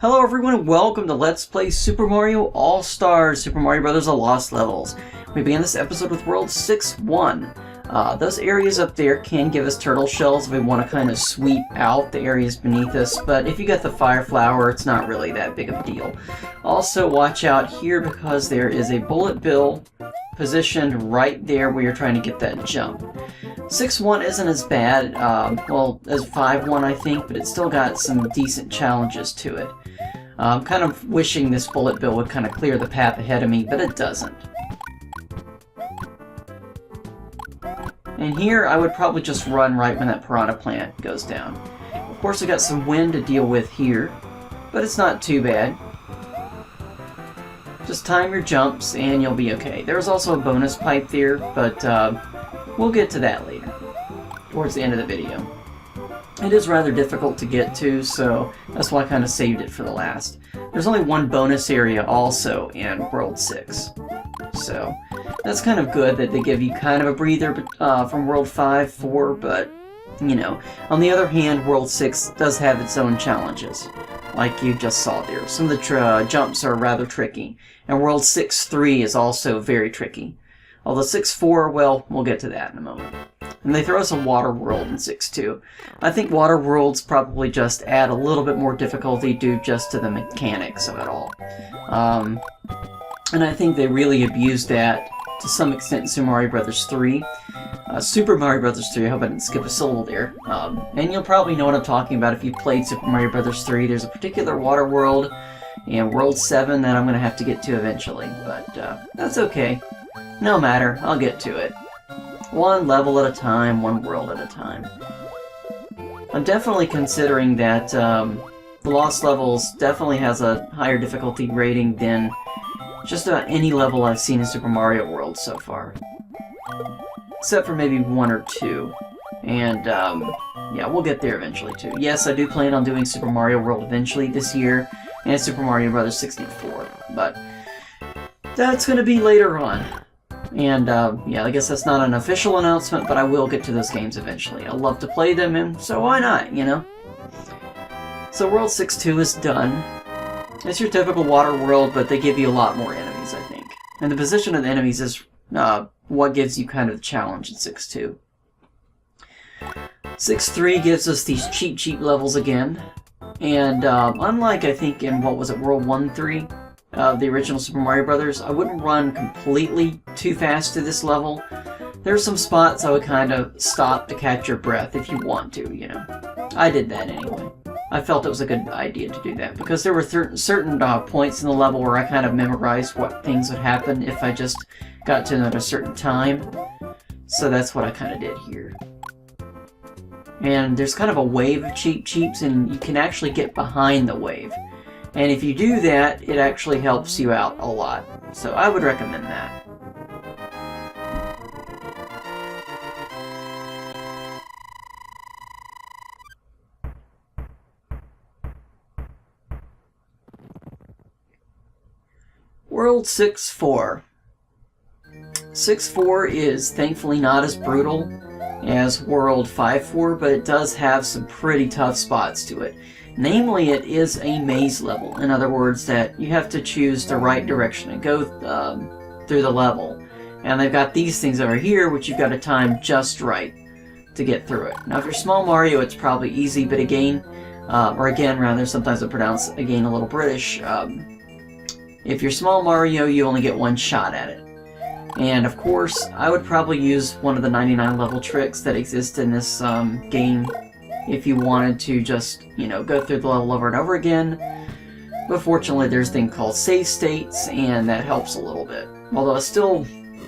Hello everyone and welcome to Let's Play Super Mario All-Stars Super Mario Bros. The Lost Levels. We began this episode with World 6-1. Those areas up there can give us turtle shells if we want to kind of sweep out the areas beneath us, but if you get the fire flower, it's not really that big of a deal. Also watch out here because there is a bullet bill positioned right there where you're trying to get that jump. 6-1 isn't as bad, well, as 5-1 I think, but it's still got some decent challenges to it. I'm kind of wishing this bullet bill would kind of clear the path ahead of me, but it doesn't. And here I would probably just run right when that piranha plant goes down. Of course I got some wind to deal with here, but it's not too bad. Just time your jumps and you'll be okay. There's also a bonus pipe there, but we'll get to that later, towards the end of the video. It is rather difficult to get to, so that's why I kind of saved it for the last. There's only one bonus area also in World 6, so that's kind of good that they give you kind of a breather from World 5, 4, but, you know. On the other hand, World 6 does have its own challenges, like you just saw there. Some of the jumps are rather tricky, and World 6-3 is also very tricky. Although 6-4, well, we'll get to that in a moment. And they throw us a Water World in 6-2. I think Water Worlds probably just add a little bit more difficulty due just to the mechanics of it all. And I think they really abused that to some extent in Super Mario Bros. 3. Super Mario Bros. 3, I hope I didn't skip a syllable there. And you'll probably know what I'm talking about if you played Super Mario Bros. 3. There's a particular Water World in World 7 that I'm going to have to get to eventually, but that's okay. No matter, I'll get to it. One level at a time, one world at a time. I'm definitely considering that the Lost Levels definitely has a higher difficulty rating than just about any level I've seen in Super Mario World so far. Except for maybe 1 or 2. And, yeah, we'll get there eventually too. Yes, I do plan on doing Super Mario World eventually this year, and Super Mario Bros. 64, but that's gonna be later on. And, yeah, I guess that's not an official announcement, but I will get to those games eventually. I love to play them, and so why not, you know? So World 6-2 is done. It's your typical water world, but they give you a lot more enemies, I think. And the position of the enemies is what gives you kind of the challenge in 6-2. 6-3 gives us these cheap levels again. And unlike, I think, in, what was it, World 1-3? The original Super Mario Brothers, I wouldn't run completely too fast to this level. There's some spots I would kind of stop to catch your breath if you want to, you know. I did that anyway. I felt it was a good idea to do that, because there were certain points in the level where I kind of memorized what things would happen if I just got to them at a certain time. So that's what I kind of did here. And there's kind of a wave of cheeps, and you can actually get behind the wave. And if you do that, it actually helps you out a lot. So I would recommend that. World 6-4. 6-4 is thankfully not as brutal as World 5-4, but it does have some pretty tough spots to it. Namely, it is a maze level. In other words, that you have to choose the right direction to go through the level. And they've got these things over here, which you've got to time just right to get through it. Now, if you're Small Mario, it's probably easy, but again, or again, rather, sometimes I pronounce again a little British. If you're Small Mario, you only get one shot at it. And of course, I would probably use one of the 99 level tricks that exist in this game if you wanted to just, you know, go through the level over and over again. But fortunately, there's a thing called save states, and that helps a little bit. Although I still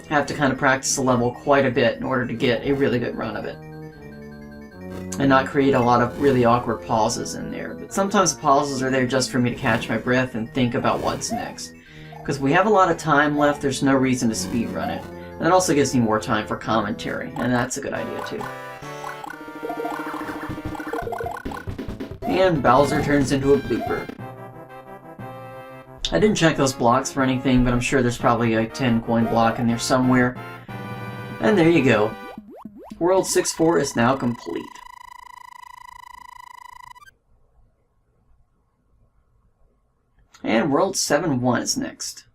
have to kind of practice the level quite a bit in order to get a really good run of it. And not create a lot of really awkward pauses in there. But sometimes the pauses are there just for me to catch my breath and think about what's next. Because we have a lot of time left, there's no reason to speedrun it. And it also gives me more time for commentary, and that's a good idea too. And Bowser turns into a blooper. I didn't check those blocks for anything, but I'm sure there's probably a 10 coin block in there somewhere. And there you go. World 6-4 is now complete. And World 7-1 is next.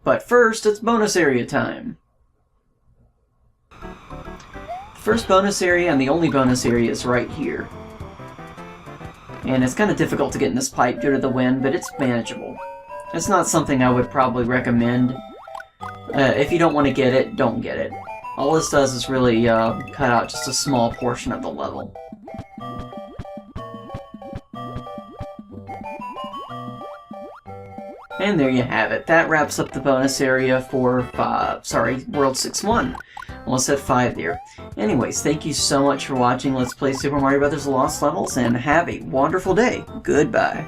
But first, it's bonus area time. The first bonus area and the only bonus area is right here. And it's kind of difficult to get in this pipe due to the wind, but it's manageable. It's not something I would probably recommend. If you don't want to get it, don't get it. All this does is really cut out just a small portion of the level. And there you have it. That wraps up the bonus area for, World 6-1. Almost at 5 there. Anyways, thank you so much for watching Let's Play Super Mario Bros. Lost Levels, and have a wonderful day. Goodbye.